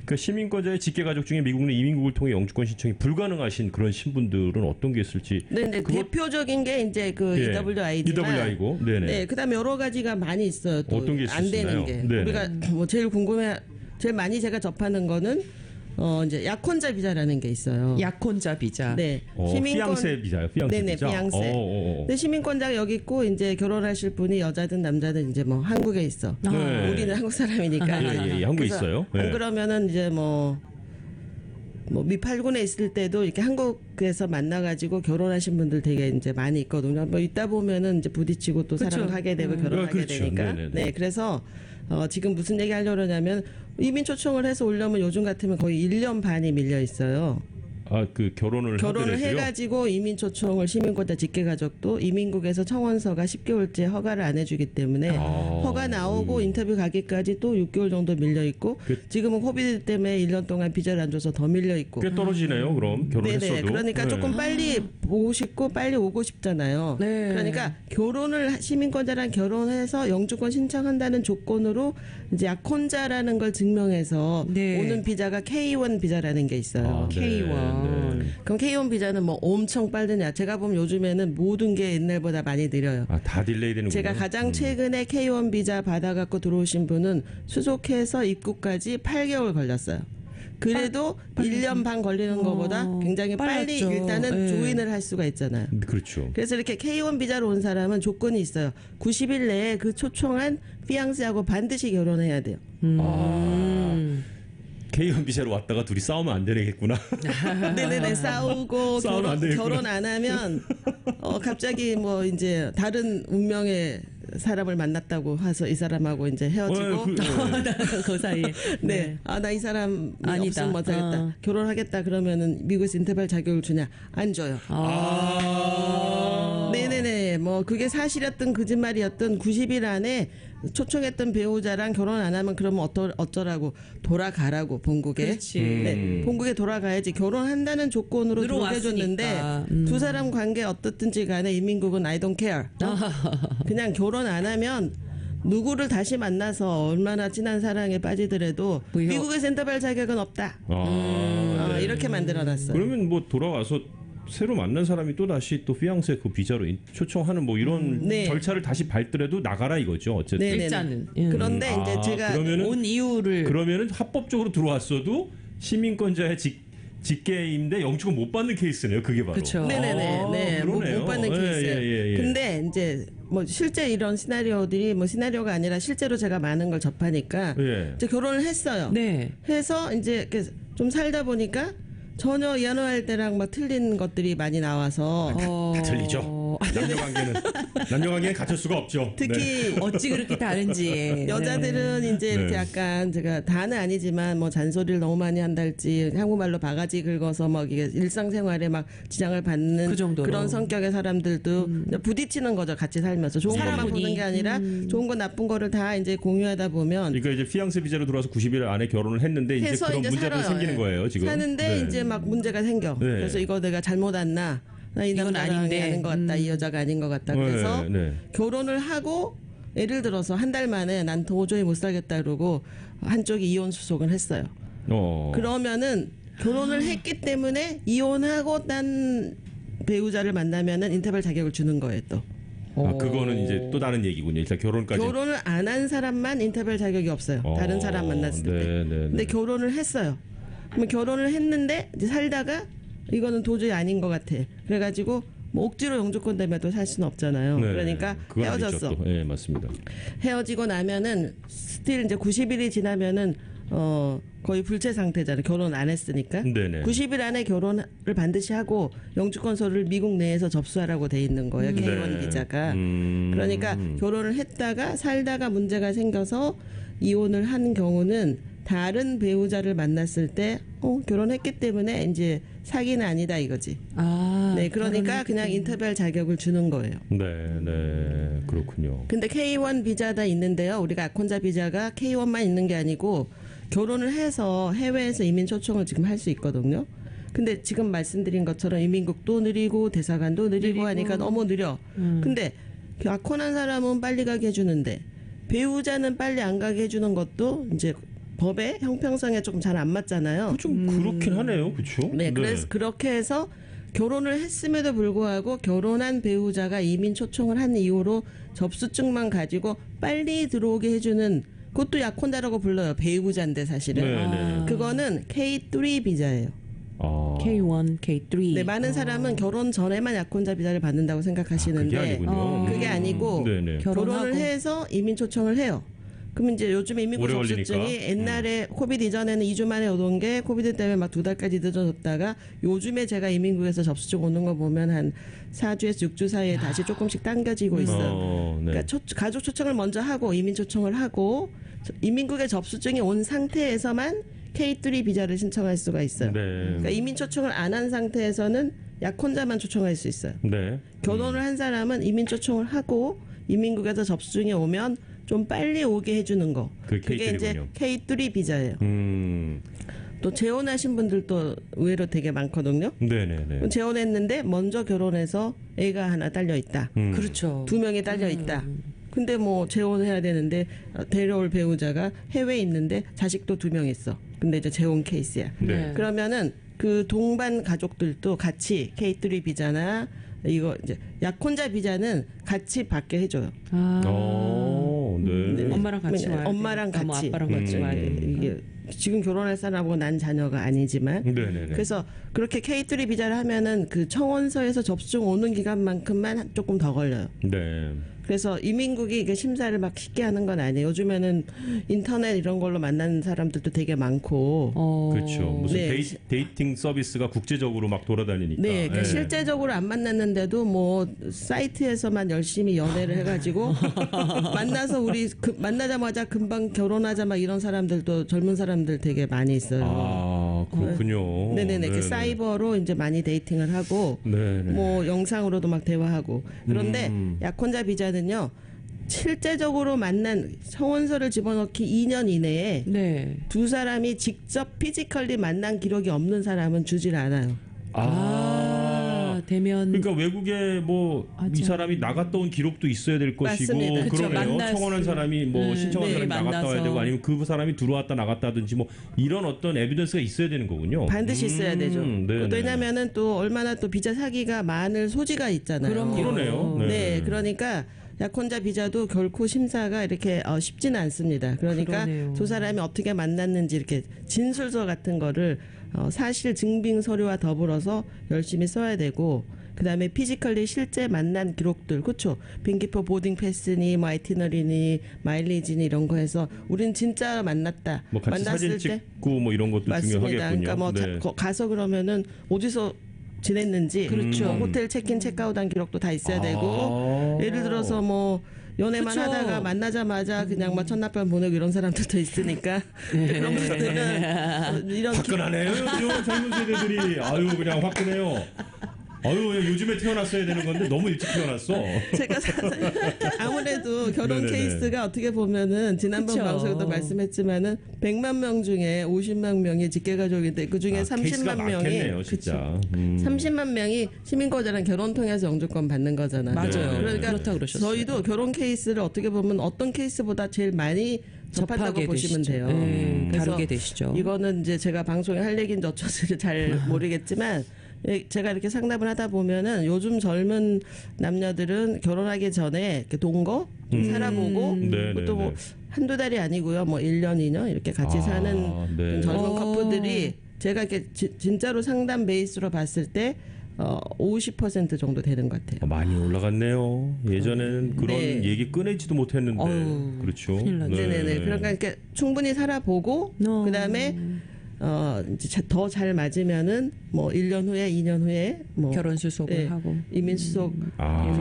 S1: 그러니까 시민권자의 직계 가족 중에 미국 내 이민국을 통해 영주권 신청이 불가능하신 그런 신분들은 어떤 게 있을지.
S3: 네, 대표적인 게 이제 그
S1: 예,
S3: EWI지만
S1: EWI고, 네네.
S3: 네, 그다음에 여러 가지가 많이 있어요. 또
S1: 어떤 게
S3: 안 되는
S1: 있으시나요?
S3: 게
S1: 네네.
S3: 우리가 뭐 제일 많이 제가 접하는 거는 이제 약혼자 비자라는 게 있어요.
S2: 약혼자 비자.
S3: 네.
S1: 피앙세 비자요. 피앙세
S3: 네네,
S1: 비자.
S3: 피앙세. 근데 시민권자가 여기 있고 이제 결혼하실 분이 여자든 남자든 이제 뭐 한국에 있어.
S1: 네.
S3: 우리는 한국 사람이니까.
S1: 예, 한국에
S3: 그래서
S1: 있어요.
S3: 안
S1: 네.
S3: 그러면은 이제 뭐 미팔군에 있을 때도 이렇게 한국에서 만나가지고 결혼하신 분들 되게 이제 많이 있거든요. 뭐 있다 보면은 이제 부딪히고 또
S2: 그쵸.
S3: 사랑하게 되고 결혼하게
S1: 그렇죠.
S3: 되니까.
S1: 네네네.
S3: 네, 그래서 지금 무슨 얘기 하려고 하냐면 이민 초청을 해서 오려면 요즘 같으면 거의 1년 반이 밀려 있어요.
S1: 그 결혼을 하더라도요?
S3: 해가지고 이민 초청을 시민권자 직계가족도 이민국에서 청원서가 10개월째 허가를 안 해주기 때문에 허가 나오고 인터뷰 가기까지 또 6개월 정도 밀려 있고 지금은 코비드 때문에 1년 동안 비자를 안 줘서 더 밀려 있고.
S1: 꽤 떨어지네요. 그럼 결혼했어도.
S3: 네네. 그러니까
S1: 네.
S3: 조금 빨리 보고 싶고 빨리 오고 싶잖아요.
S2: 네.
S3: 그러니까 시민권자랑 결혼해서 영주권 신청한다는 조건으로 이제 약혼자라는 걸 증명해서
S2: 네.
S3: 오는 비자가 K1 비자라는 게 있어요.
S2: K1.
S3: 그럼 K1 비자는 뭐 엄청 빠르냐? 제가 보면 요즘에는 모든 게 옛날보다 많이 느려요.
S1: 다 딜레이 되는군요.
S3: 제가 가장 최근에 K1 비자 받아갖고 들어오신 분은 수속해서 입국까지 8개월 걸렸어요. 그래도 1년 반 걸리는 것보다 굉장히 빨리
S2: 빨랐죠.
S3: 일단은
S2: 네.
S3: 조인을 할 수가 있잖아요.
S1: 그렇죠.
S3: 그래서 이렇게 K1 비자로 온 사람은 조건이 있어요. 90일 내에 그 초청한 피앙세하고 반드시 결혼해야 돼요.
S1: K1 비자로 왔다가 둘이 싸우면 안 되겠구나.
S3: 네네네. 싸우고
S1: 싸우면 안 되겠구나.
S3: 결혼 안 하면 갑자기 뭐 이제 다른 운명의 사람을 만났다고 해서 이 사람하고 이제 헤어지고
S2: 그 사이에.
S3: 네. 나 이 사람
S2: 아니다.
S3: 없으면 못하겠다. 결혼하겠다 그러면은 미국에서 인터벌 자격을 주냐? 안 줘요. 네네네. 뭐 그게 사실이었든 거짓말이었든 90일 안에 초청했던 배우자랑 결혼 안 하면 그러면 어쩌라고 돌아가라고 본국에.
S2: 그렇지.
S3: 네, 본국에 돌아가야지. 결혼한다는 조건으로 들어해줬는데
S2: 들어왔으니까.
S3: 두 사람 관계 어떻든지 간에 이민국은 I don't care. 그냥 결혼 안 하면 누구를 다시 만나서 얼마나 진한 사랑에 빠지더라도 미국의 인터벌 자격은 없다. 이렇게 만들어놨어요.
S1: 그러면 뭐 돌아와서 새로 만난 사람이 또 다시 또 피앙세 그 비자로 초청하는 뭐 이런
S3: 네.
S1: 절차를 다시 밟더라도 나가라 이거죠. 어쨌든.
S3: 네네네.
S2: 일자는.
S3: 그런데 이제 제가
S1: 그러면은
S2: 이유를
S1: 합법적으로 들어왔어도 시민권자의 직계인데 영주권 못 받는 케이스네요. 그게 바로.
S2: 그쵸.
S3: 네네네. 네. 못
S1: 그러네요.
S3: 받는
S1: 예,
S3: 케이스예요.
S1: 예.
S3: 근데 이제 뭐 실제 이런 시나리오들이 뭐 시나리오가 아니라 실제로 제가 많은 걸 접하니까
S1: 예.
S3: 이제 결혼을 했어요.
S2: 네.
S3: 해서 이제 이렇게 좀 살다 보니까 전혀 연애할 때랑 막 틀린 것들이 많이 나와서
S1: 다 틀리죠. 남녀관계는 갖출 수가 없죠.
S3: 특히
S2: 어찌 그렇게 다른지.
S3: 여자들은 이제 이렇게
S1: 네.
S3: 약간 제가 다는 아니지만 뭐 잔소리를 너무 많이 한달지 한국말로 바가지 긁어서 막 이게 일상생활에 막 지장을 받는
S2: 그 정도로.
S3: 그런 성격의 사람들도 부딪히는 거죠. 같이 살면서 좋은 것만
S2: 살아보니.
S3: 보는 게 아니라 좋은 거 나쁜 거를 다 이제 공유하다 보면
S1: 그러니까 이제 피앙세 비자로 들어와서 90일 안에 결혼을 했는데 이제
S3: 해서
S1: 그런
S3: 이제
S1: 문제들이
S3: 살아요.
S1: 생기는 거예요. 지금.
S3: 사는데
S1: 네.
S3: 이제 막 문제가 생겨.
S1: 네.
S3: 그래서 이거 내가 잘못 왔나? 나 이
S2: 이건
S3: 남자랑
S2: 아닌데.
S3: 아닌 것 같다. 이 여자가 아닌 것 같다. 그래서
S1: 네.
S3: 결혼을 하고 예를 들어서 한 달 만에 난 도저히 못 살겠다 그러고 한쪽이 이혼 수속을 했어요. 그러면은 결혼을 했기 때문에 이혼하고 딴 배우자를 만나면은 인터벌 자격을 주는 거예요. 또
S1: 그거는 이제 또 다른 얘기군요. 일단 결혼까지.
S3: 결혼을 안 한 사람만 인터벌 자격이 없어요. 다른 사람 만났을 때.
S1: 네.
S3: 근데 결혼을 했어요. 그럼 결혼을 했는데 이제 살다가 이거는 도저히 아닌 것 같아. 그래가지고 뭐 억지로 영주권 때문에 또 살 수는 없잖아요.
S1: 네.
S3: 그러니까
S1: 그건
S3: 헤어졌어.
S1: 아니죠, 또. 네, 맞습니다.
S3: 헤어지고 나면은 스틸 이제 90일이 지나면은 거의 불체 상태잖아요. 결혼 안 했으니까.
S1: 네네.
S3: 90일 안에 결혼을 반드시 하고 영주권서를 미국 내에서 접수하라고 돼 있는 거예요. K1 비자가. 그러니까 결혼을 했다가 살다가 문제가 생겨서 이혼을 한 경우는 다른 배우자를 만났을 때 결혼했기 때문에 이제 사기는 아니다 이거지. 네, 그러니까 그냥 인터뷰할 자격을 주는 거예요.
S1: 네, 그렇군요.
S3: 근데 K1 비자다 있는데요. 우리가 약혼자 비자가 K1만 있는 게 아니고 결혼을 해서 해외에서 이민 초청을 지금 할 수 있거든요. 근데 지금 말씀드린 것처럼 이민국도 느리고 대사관도 느리고 하니까 너무 느려. 근데 약혼한 사람은 빨리 가게 해주는데 배우자는 빨리 안 가게 해주는 것도 이제 법의 형평성에 조금 잘 안 맞잖아요.
S1: 좀 그렇긴 하네요. 그렇죠?
S3: 네, 그래서 그렇게 해서 결혼을 했음에도 불구하고 결혼한 배우자가 이민 초청을 한 이후로 접수증만 가지고 빨리 들어오게 해주는 그것도 약혼자라고 불러요. 배우자인데 사실은.
S1: 네네.
S3: 그거는 K3 비자예요.
S2: K1, K3.
S3: 네, 많은 사람은 결혼 전에만 약혼자 비자를 받는다고
S1: 그게
S3: 생각하시는데
S1: 아니군요.
S3: 그게 아니고
S1: 네네.
S3: 결혼을
S2: 결혼하고.
S3: 해서 이민 초청을 해요. 그럼 이제 요즘 이민국
S1: 오래
S3: 접수증이
S1: 걸리니까.
S3: 옛날에 코비드 이전에는 2주 만에 오던 게 코비드 때문에 막 2달까지 늦어졌다가 요즘에 제가 이민국에서 접수증 오는 거 보면 한 4주에서 6주 사이에 다시 조금씩 당겨지고 있어요.
S1: 네.
S3: 그러니까 가족 초청을 먼저 하고 이민 초청을 하고 이민국에 접수증이 온 상태에서만 K3 비자를 신청할 수가 있어요.
S1: 네.
S3: 그러니까 이민 초청을 안 한 상태에서는 약혼자만 초청할 수 있어요.
S1: 네.
S3: 결혼을 한 사람은 이민 초청을 하고 이민국에서 접수증이 오면 좀 빨리 오게 해주는 거.
S1: 그
S3: 그게 이제
S1: K3군요.
S3: K3 비자예요. 또 재혼하신 분들도 의외로 되게 많거든요.
S1: 네네네.
S3: 재혼했는데 먼저 결혼해서 애가 하나 딸려 있다.
S2: 그렇죠.
S3: 2명이 딸려 있다. 근데 뭐 재혼해야 되는데 데려올 배우자가 해외에 있는데 자식도 2명 있어. 근데 이제 재혼 케이스야.
S1: 네.
S3: 그러면은 그 동반 가족들도 같이 K3 비자나 이거 이제 약혼자 비자는 같이 받게 해줘요.
S1: 네.
S2: 엄마랑 같이 와야 돼.
S3: 엄마랑 같이.
S2: 뭐 아빠랑 같이 와야 돼.
S3: 이게 지금 결혼할 사람하고 난 자녀가 아니지만
S1: 네네네.
S3: 그래서 그렇게 K3 비자를 하면은 그 청원서에서 접수증 오는 기간만큼만 조금 더 걸려요.
S1: 네.
S3: 그래서 이민국이 이게 심사를 막 쉽게 하는 건 아니에요. 요즘에는 인터넷 이런 걸로 만나는 사람들도 되게 많고.
S1: 그렇죠. 무슨
S3: 네.
S1: 데이팅 서비스가 국제적으로 막 돌아다니니까.
S3: 네, 그러니까
S1: 네.
S3: 실제적으로 안 만났는데도 뭐 사이트에서만 열심히 연애를 해가지고 만나서 우리 만나자마자 금방 결혼하자 막 이런 사람들도 젊은 사람들 되게 많이 있어요.
S1: 아, 그렇군요.
S3: 네네네. 그 사이버로 이제 많이 데이팅을 하고
S1: 네네.
S3: 뭐 영상으로도 막 대화하고 그런데 약혼자 비자는요 실제적으로 만난 청원서를 집어넣기 2년 이내에
S2: 네.
S3: 두 사람이 직접 피지컬리 만난 기록이 없는 사람은 주질 않아요.
S2: 되면
S1: 그러니까 외국에 뭐 이
S2: 맞아.
S1: 사람이 나갔다 온 기록도 있어야 될 것이고
S3: 맞습니다.
S2: 그쵸,
S1: 그러네요.
S2: 만났을-
S1: 청원한 사람이 뭐 신청한
S2: 네,
S1: 사람이 나갔다 와야
S2: 만나서.
S1: 되고 아니면 그 사람이 들어왔다 나갔다 하든지 뭐 이런 어떤 에비던스가 있어야 되는 거군요.
S3: 반드시 있어야 되죠.
S1: 네네.
S3: 왜냐하면은 또 얼마나 또 비자 사기가 많을 소지가 있잖아요.
S2: 그럼요.
S1: 그러네요.
S3: 네, 그러니까 약혼자 비자도 결코 심사가 이렇게 쉽지는 않습니다. 그러니까
S2: 그러네요.
S3: 두 사람이 어떻게 만났는지 이렇게 진술서 같은 거를 사실 증빙 서류와 더불어서 열심히 써야 되고 그다음에 피지컬리 실제 만난 기록들 그렇죠. 비행기표 보딩 패스니 뭐 아이티너리니 마일리지니 이런 거 해서 우린 진짜 만났다.
S1: 뭐 같이 사진 찍고 뭐 이런 것도
S3: 맞습니다.
S1: 중요하겠군요.
S3: 그러니까 뭐
S1: 네.
S3: 가서 그러면은 어디서 지냈는지
S2: 그렇죠.
S3: 뭐 호텔 체크인 체크아웃한 기록도 다 있어야 되고
S1: 아.
S3: 예를 들어서 뭐 연애만
S2: 그쵸.
S3: 하다가 만나자마자 그냥 막 첫날밤 보내고 이런 사람들도 있으니까 그런 분들은 이런
S1: 화끈하네요. 요즘 젊은 세대들이 아유 그냥 화끈해요. 아유 요즘에 태어났어야 되는 건데 너무 일찍 태어났어.
S3: 제가 아무래도 결혼
S1: 네네네.
S3: 케이스가 어떻게 보면은 지난번
S2: 그쵸.
S3: 방송에도 말씀했지만은 100만 명 중에 50만 명이 직계가족인데 그 중에
S1: 케이스가
S3: 30만 명이
S1: 많겠네요, 진짜.
S3: 30만 명이 시민권자랑 결혼 통해서 영주권 받는 거잖아요.
S2: 맞아요.
S1: 네.
S3: 그러니까
S2: 그렇다고 그러셨어요.
S3: 저희도 결혼 케이스를 어떻게 보면 어떤 케이스보다 제일 많이 접한다고
S2: 접하게
S3: 보시면
S2: 되시죠.
S3: 돼요.
S2: 네,
S3: 그래서
S2: 다루게 되시죠.
S3: 이거는 이제 제가 방송에 할 얘기인지 어쩌지 잘 모르겠지만 제가 이렇게 상담을 하다 보면은 요즘 젊은 남녀들은 결혼하기 전에 이렇게 동거 살아보고
S1: 네,
S3: 또 뭐
S1: 네,
S3: 한두 달이 아니고요. 뭐 1년, 2년 이렇게 같이 사는
S1: 네.
S3: 젊은
S2: 어.
S3: 커플들이 제가 이렇게 진짜로 상담 베이스로 봤을 때 50% 정도 되는 것 같아요.
S1: 많이 올라갔네요. 예전에는 그런
S3: 네.
S1: 얘기 꺼내지도 못했는데
S2: 어휴,
S1: 그렇죠.
S2: 큰일 났네.
S3: 네네네. 그러니까 이렇게 충분히 살아보고 그다음에 이제 더 잘 맞으면은 뭐 1년 후에 2년 후에 뭐
S2: 결혼 수속을
S3: 네.
S2: 하고
S3: 이민 수속
S1: 아.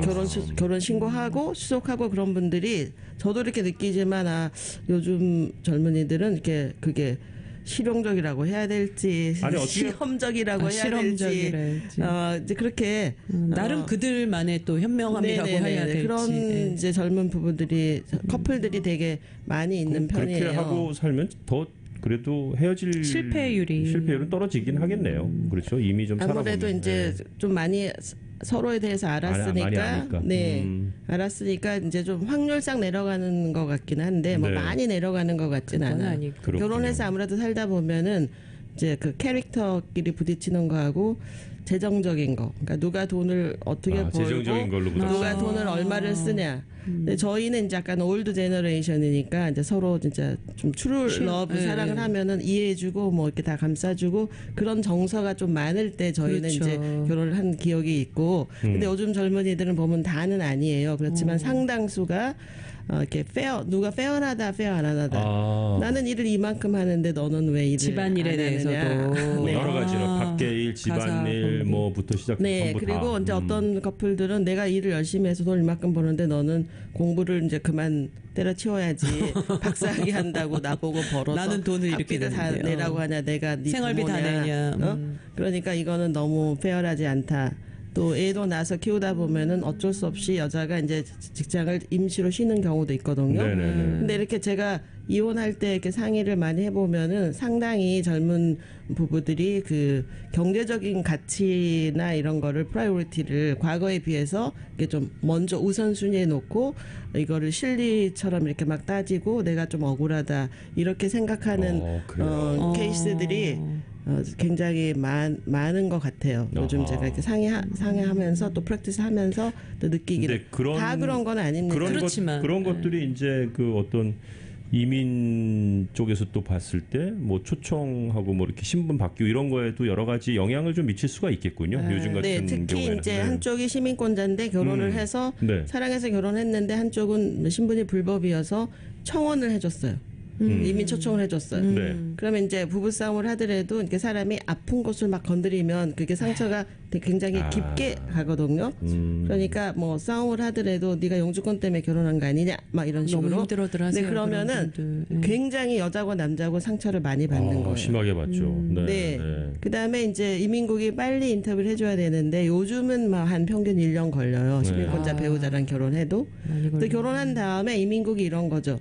S3: 결혼 신고하고 수속하고 그런 분들이 저도 이렇게 느끼지만 요즘 젊은이들은 이렇게 그게 실용적이라고 해야 될지
S1: 아니, 어떻게-
S3: 실험적이라고 해야
S2: 실험적이라
S3: 될지
S2: 할지.
S3: 이제 그렇게
S2: 나름 그들만의 또 현명함이라고
S3: 네네네.
S2: 해야 될지.
S3: 그런
S2: 예.
S3: 이제 젊은 부부들이 커플들이 되게 많이 있는
S1: 그렇게
S3: 편이에요.
S1: 하고 살면 더 그래도 헤어질 실패율은 떨어지긴 하겠네요. 그렇죠. 이미 좀
S3: 아무래도
S1: 살아보면.
S3: 이제
S1: 네.
S3: 좀 많이 서로에 대해서
S1: 많이
S3: 알았으니까
S1: 아니까.
S3: 네 알았으니까 이제 좀 확률상 내려가는 것 같긴 한데 뭐
S1: 네.
S3: 많이 내려가는 것 같진
S2: 그건
S3: 않아요.
S2: 아니고.
S1: 그렇군요.
S3: 결혼해서 아무래도 살다 보면은 이제 그 캐릭터끼리 부딪히는 거하고 재정적인 거, 그러니까 누가 돈을 어떻게 벌고
S1: 재정적인 걸로
S3: 누가
S1: 부딪히는
S3: 돈을 얼마를 쓰냐. 근데 저희는 이제 약간 올드 제너레이션이니까 이제 서로 진짜 좀 트루 러브 사랑을 하면은 이해해주고 뭐 이렇게 다 감싸주고 그런 정서가 좀 많을 때 저희는
S2: 그렇죠.
S3: 이제 결혼을 한 기억이 있고 근데 요즘 젊은이들은 보면 다는 아니에요. 그렇지만 상당수가 이렇게 누가 페어하다 페어 안 하다. 나는 일을 이만큼 하는데 너는 왜 일을
S2: 집안일에
S3: 안
S2: 대해서도
S3: 하느냐.
S1: 뭐
S3: 네.
S1: 여러 가지로 밖에 일, 집안일
S2: 가사,
S1: 뭐부터 시작해서
S3: 네,
S1: 전부
S3: 그리고
S1: 다.
S3: 이제 어떤 커플들은 내가 일을 열심히 해서 돈 이만큼 버는데 너는 공부를 이제 그만 때려치워야지 박사학위 한다고 나보고 벌어서
S2: 나는 돈을 이렇게
S3: 학비를 다
S2: 내는데,
S3: 내라고 하냐 내가 네
S2: 생활비 다
S3: 부모냐.
S2: 내냐.
S3: 그러니까 이거는 너무 페어하지 않다. 또 애도 낳아서 키우다 보면은 어쩔 수 없이 여자가 이제 직장을 임시로 쉬는 경우도 있거든요.
S1: 네네네.
S3: 근데 이렇게 제가 이혼할 때 이렇게 상의를 많이 해보면은 상당히 젊은 부부들이 그 경제적인 가치나 이런 거를 프라이오리티를 과거에 비해서 이렇게 좀 먼저 우선순위에 놓고 이거를 실리처럼 이렇게 막 따지고 내가 좀 억울하다 이렇게 생각하는
S1: 그래요?
S3: 케이스들이 굉장히 많은 것 같아요. 요즘
S1: 아하.
S3: 제가 이렇게 상의하면서 또 프랙티스 하면서 또 느끼기를
S1: 근데
S3: 다 그런 건 아닙니다.
S2: 그렇지만,
S1: 그런 것들이 이제 그 어떤 이민 쪽에서 또 봤을 때 뭐 초청하고 뭐 이렇게 신분 바뀌고 이런 거에도 여러 가지 영향을 좀 미칠 수가 있겠군요. 요즘 같은
S3: 네, 특히
S1: 경우에는.
S3: 이제
S1: 네.
S3: 한쪽이 시민권자인데 결혼을 해서
S1: 네.
S3: 사랑해서 결혼했는데 한쪽은 신분이 불법이어서 청원을 해줬어요. 이민 초청을 해줬어요.
S1: 네.
S3: 그러면 이제 부부싸움을 하더라도 이렇게 사람이 아픈 곳을 막 건드리면 그게 상처가 되게 굉장히 깊게 가거든요. 그러니까 뭐 싸움을 하더라도 네가 영주권 때문에 결혼한 거 아니냐 막 이런 식으로.
S2: 너무 힘들어들 하세요.
S3: 네, 그러면은
S2: 그런 분들.
S3: 굉장히 여자고 남자고 상처를 많이 받는 거예요.
S1: 심하게 봤죠. 네.
S3: 네.
S1: 네.
S3: 그다음에 이제 이민국이 빨리 인터뷰를 해줘야 되는데 요즘은 막 한 평균 1년 걸려요. 시민권자 배우자랑 결혼해도. 근데 결혼한 다음에 이민국이 이런 거죠.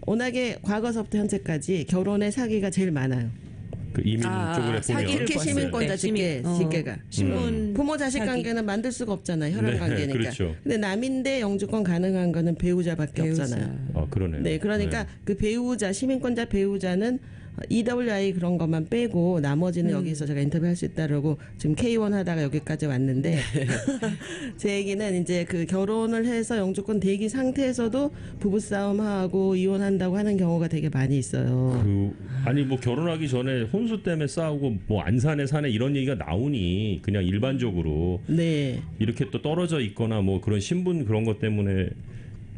S3: 워낙에 과거서부터 현재까지 결혼의 사기가 제일 많아요.
S1: 그 이민 쪽으로 보면
S2: 사기를
S3: 특히
S2: 봤을
S3: 시민권자
S2: 때.
S3: 직계가.
S2: 신분
S3: 부모 자식
S2: 사기.
S3: 관계는 만들 수가 없잖아요. 혈연
S1: 네,
S3: 관계니까.
S1: 그렇죠.
S3: 근데 남인데 영주권 가능한 거는 배우자밖에
S2: 배우자.
S3: 없잖아요.
S1: 그러네요.
S3: 네, 그러니까
S1: 네.
S3: 그 배우자 시민권자 배우자는 EWI 그런 것만 빼고 나머지는 여기서 제가 인터뷰할 수 있다라고 지금 K1 하다가 여기까지 왔는데 제 얘기는 이제 그 결혼을 해서 영주권 대기 상태에서도 부부싸움하고 이혼한다고 하는 경우가 되게 많이 있어요.
S1: 아니 뭐 결혼하기 전에 혼수 때문에 싸우고 뭐 안 사네 이런 얘기가 나오니 그냥 일반적으로
S3: 네.
S1: 이렇게 또 떨어져 있거나 뭐 그런 신분 그런 것 때문에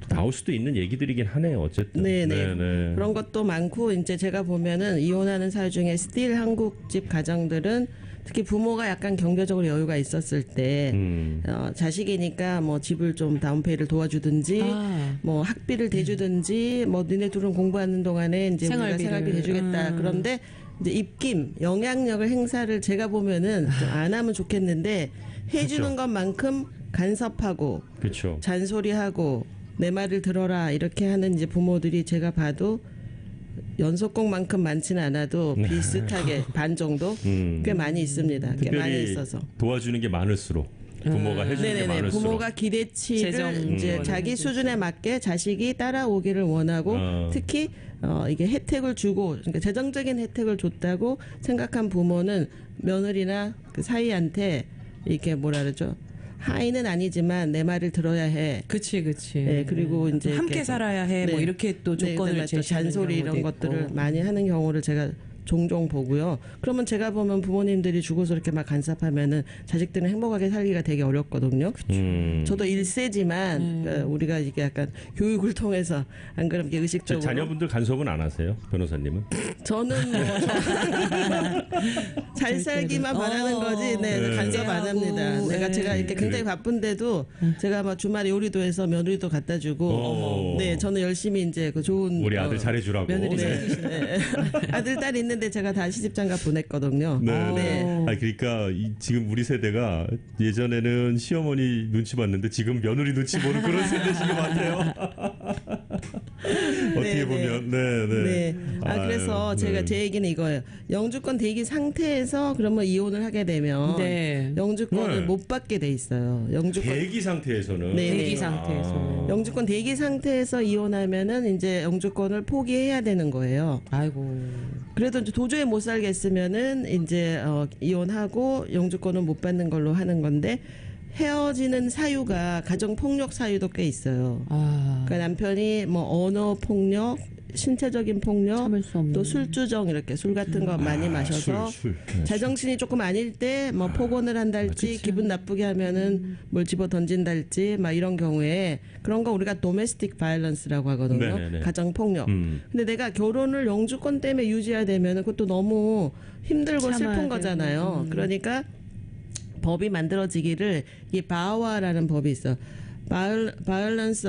S1: 나올 수도 있는 얘기들이긴 하네요. 어쨌든.
S3: 네네. 그런 것도 많고 이제 제가 보면은 이혼하는 사유 중에 스틸 한국집 가정들은 특히 부모가 약간 경제적으로 여유가 있었을 때 자식이니까 뭐 집을 좀 다운페이를 도와주든지 뭐 학비를 대주든지 뭐 니네 둘은 공부하는 동안에 이제 우리가 생활비 대주겠다. 그런데 이제 입김 영향력을 행사를 제가 보면은 좀 안 하면 좋겠는데 해주는
S1: 그렇죠.
S3: 것만큼 간섭하고
S1: 그렇죠.
S3: 잔소리하고 내 말을 들어라 이렇게 하는 이제 부모들이 제가 봐도 연속곡만큼 많지는 않아도 비슷하게 반 정도 꽤 많이 있습니다. 꽤 많이
S1: 특별히
S3: 있어서.
S1: 도와주는 게 많을수록 부모가 해주는 게
S3: 네네네.
S1: 많을수록
S3: 부모가 기대치를
S2: 재정
S3: 이제 자기 수준에 맞게 자식이 따라오기를 원하고 특히 이게 혜택을 주고 그러니까 재정적인 혜택을 줬다고 생각한 부모는 며느리나 그 사이한테 이렇게 뭐라 그러죠? 하인은 아니지만 내 말을 들어야 해.
S2: 그치.
S3: 네, 그리고 이제
S2: 함께
S3: 이렇게
S2: 살아야 해. 뭐
S3: 네.
S2: 이렇게 또 조건을
S3: 그다음에 또
S2: 제시하는
S3: 잔소리 이런
S2: 경우도
S3: 것들을
S2: 있고.
S3: 많이 하는 경우를 제가 종종 보고요. 그러면 제가 보면 부모님들이 죽어서 이렇게 막 간섭하면은 자식들은 행복하게 살기가 되게 어렵거든요. 저도 1세지만 우리가 이게 약간 교육을 통해서 안 그럼 이게 의식적으로
S1: 자녀분들 간섭은 안 하세요, 변호사님은?
S3: 저는 뭐 잘 살기만 바라는 거지. 네, 간섭 안 합니다.
S2: 네.
S3: 제가 이렇게 굉장히 바쁜데도 제가 막 주말에 요리도 해서 며느리도 갖다 주고. 네, 저는 열심히 이제 그 좋은
S1: 우리 아들 잘해주라고.
S2: 며느리
S3: 네. 아들 딸 있는데 제가 다 시집장가 보냈거든요.
S1: 네. 그러니까 지금 우리 세대가 예전에는 시어머니 눈치 봤는데 지금 며느리 눈치 보는 그런 세대신 것 같아요. 어떻게
S3: 네,
S1: 보면,
S3: 네. 그래서
S1: 아유,
S3: 제가
S1: 네.
S3: 제 얘기는 이거예요. 영주권 대기 상태에서 그러면 이혼을 하게 되면
S2: 네.
S3: 영주권을
S1: 네.
S3: 못 받게 돼 있어요. 영주권
S1: 대기 상태에서는.
S3: 네,
S2: 대기 상태에서.
S3: 영주권 대기 상태에서 이혼하면은 이제 영주권을 포기해야 되는 거예요.
S2: 아이고.
S3: 그래도 이제 도저히 못 살겠으면은 이제 이혼하고 영주권을 못 받는 걸로 하는 건데 헤어지는 사유가 가정 폭력 사유도 꽤 있어요. 그러니까 남편이 뭐 언어 폭력, 신체적인 폭력,
S2: 참을 수 없는.
S3: 또 술주정 이렇게 술 같은 거 많이 마셔서
S1: 술. 네,
S3: 제정신이 조금 아닐 때 뭐 폭언을 한달지 기분 나쁘게 하면은 뭘 집어 던진달지 막 이런 경우에 그런 거 우리가 도메스틱 바이올런스라고 하거든요.
S1: 네네네.
S3: 가정 폭력. 근데 내가 결혼을 영주권 때문에 유지해야 되면은 그것도 너무 힘들고
S2: 참아야
S3: 슬픈
S2: 돼요.
S3: 거잖아요. 그러니까 법이 만들어지기를 이 바와라는 법이 있어. Violence